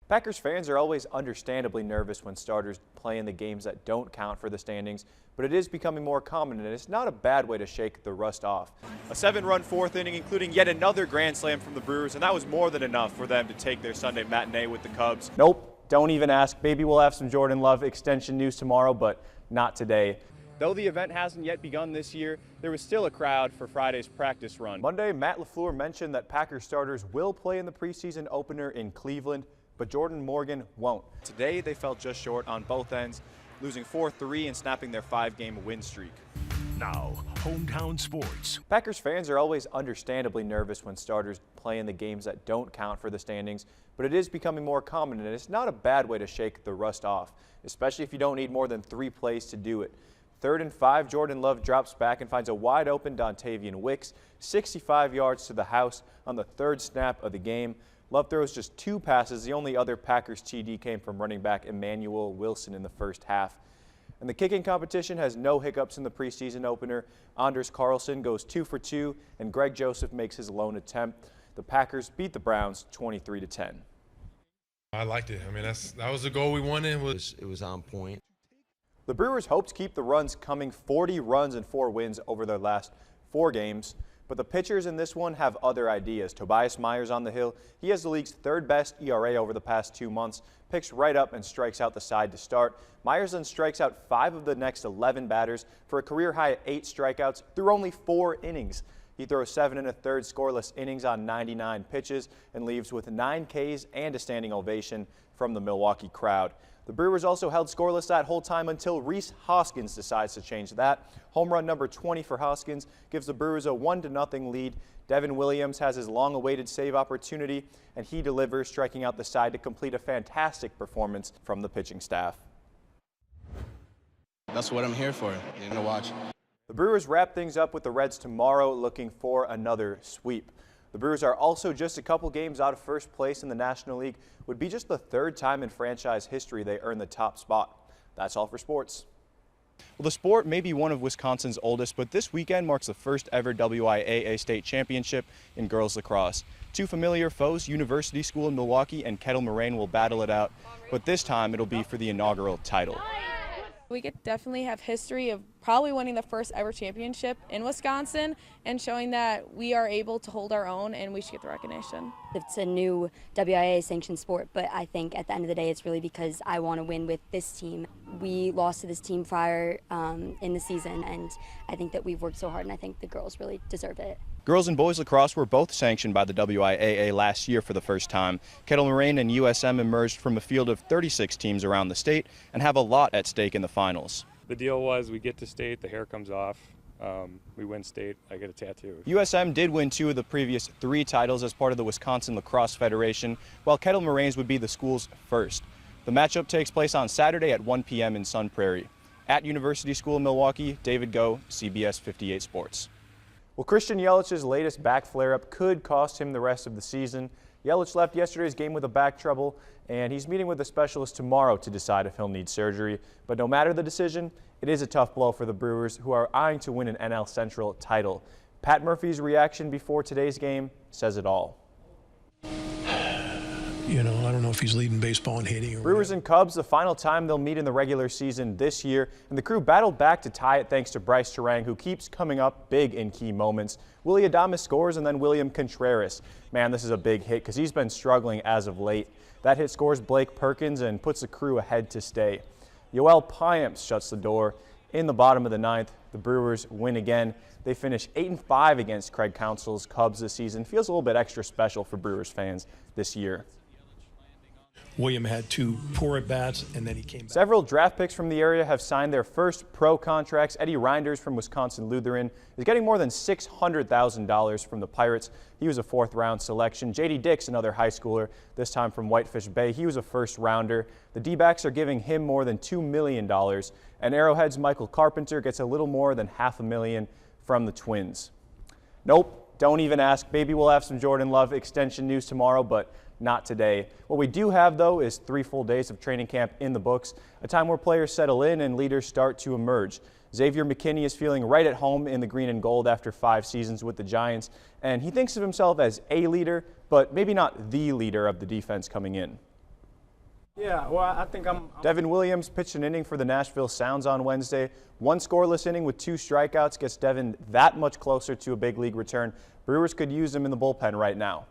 Packers fans are always understandably nervous when starters play in the games that don't count for the standings, but it is becoming more common, and it's not a bad way to shake the rust off. A 7-run fourth inning, including yet another grand slam from the Brewers, and that was more than enough for them to take their Sunday matinee with the Cubs. Nope, don't even ask. Maybe we'll have some Jordan Love extension news tomorrow, but not today. Though the event hasn't yet begun this year, there was still a crowd for Friday's practice run. Monday, Matt LaFleur mentioned that Packers starters will play in the preseason opener in Cleveland, but Jordan Morgan won't. Today, they fell just short on both ends, losing 4-3 and snapping their 5-game win streak. Now, hometown sports. Packers fans are always understandably nervous when starters play in the games that don't count for the standings, but it is becoming more common, and it's not a bad way to shake the rust off, especially if you don't need more than 3 plays to do it. 3rd and 5, Jordan Love drops back and finds a wide-open Dontavian Wicks, 65 yards to the house on the 3rd snap of the game. Love throws just 2 passes. The only other Packers TD came from running back Emmanuel Wilson in the first half. And the kicking competition has no hiccups in the preseason opener. Anders Carlson goes 2 for 2, and Greg Joseph makes his lone attempt. The Packers beat the Browns 23-10. I liked it. I mean, that was the goal we wanted. It was on point. The Brewers hope to keep the runs coming, 40 runs and 4 wins over their last 4 games. But the pitchers in this one have other ideas. Tobias Myers on the hill. He has the league's 3rd best ERA over the past 2 months. Picks right up and strikes out the side to start. Myers then strikes out 5 of the next 11 batters for a career high 8 strikeouts through only 4 innings. He throws 7 1/3 scoreless innings on 99 pitches and leaves with 9 Ks and a standing ovation from the Milwaukee crowd. The Brewers also held scoreless that whole time until Rhys Hoskins decides to change that. Home run number 20 for Hoskins gives the Brewers a 1-0 lead. Devin Williams has his long-awaited save opportunity, and he delivers, striking out the side to complete a fantastic performance from the pitching staff. That's what I'm here for, to watch. The Brewers wrap things up with the Reds tomorrow, looking for another sweep. The Brewers are also just a couple games out of first place in the National League. Would be just the 3rd time in franchise history they earned the top spot. That's all for sports. Well, the sport may be one of Wisconsin's oldest, but this weekend marks the first ever WIAA state championship in girls lacrosse. 2 familiar foes, University School in Milwaukee and Kettle Moraine, will battle it out, but this time it'll be for the inaugural title. We could definitely have history of probably winning the first ever championship in Wisconsin and showing that we are able to hold our own and we should get the recognition. It's a new WIAA sanctioned sport, but I think at the end of the day it's really because I want to win with this team. We lost to this team prior in the season, and I think that we've worked so hard, and I think the girls really deserve it. Girls and boys lacrosse were both sanctioned by the WIAA last year for the first time. Kettle Moraine and USM emerged from a field of 36 teams around the state and have a lot at stake in the finals. The deal was we get to state, the hair comes off, we win state, I get a tattoo. USM did win 2 of the previous 3 titles as part of the Wisconsin Lacrosse Federation, while Kettle Moraine's would be the school's first. The matchup takes place on Saturday at 1 p.m. in Sun Prairie. At University School in Milwaukee, David Go, CBS 58 Sports. Well, Christian Yelich's latest back flare-up could cost him the rest of the season. Yelich left yesterday's game with a back trouble, and he's meeting with a specialist tomorrow to decide if he'll need surgery. But no matter the decision, it is a tough blow for the Brewers, who are eyeing to win an NL Central title. Pat Murphy's reaction before today's game says it all. You know, I don't know if he's leading baseball in hitting. Brewers and Cubs, the final time they'll meet in the regular season this year, and the crew battled back to tie it thanks to Bryce Terang, who keeps coming up big in key moments. Willie Adames scores, and then William Contreras. Man, this is a big hit because he's been struggling as of late. That hit scores Blake Perkins and puts the crew ahead to stay. Yoel Payamps shuts the door in the bottom of the 9th. The Brewers win again. They finish 8-5 against Craig Counsell's Cubs this season. Feels a little bit extra special for Brewers fans this year. William had 2 poor at-bats, and then he came back. Several draft picks from the area have signed their first pro contracts. Eddie Reinders from Wisconsin Lutheran is getting more than $600,000 from the Pirates. He was a 4th-round selection. J.D. Dix, another high schooler, this time from Whitefish Bay. He was a 1st-rounder. The D-backs are giving him more than $2 million. And Arrowhead's Michael Carpenter gets a little more than $500,000 from the Twins. Nope, don't even ask. Maybe we'll have some Jordan Love extension news tomorrow, but not today. What we do have, though, is 3 full days of training camp in the books, a time where players settle in and leaders start to emerge. Xavier McKinney is feeling right at home in the green and gold after 5 seasons with the Giants, and he thinks of himself as a leader, but maybe not the leader of the defense coming in. Yeah, well, I think I'm Devin Williams pitched an inning for the Nashville Sounds on Wednesday. One scoreless inning with 2 strikeouts gets Devin that much closer to a big league return. Brewers could use him in the bullpen right now.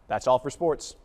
That's all for sports.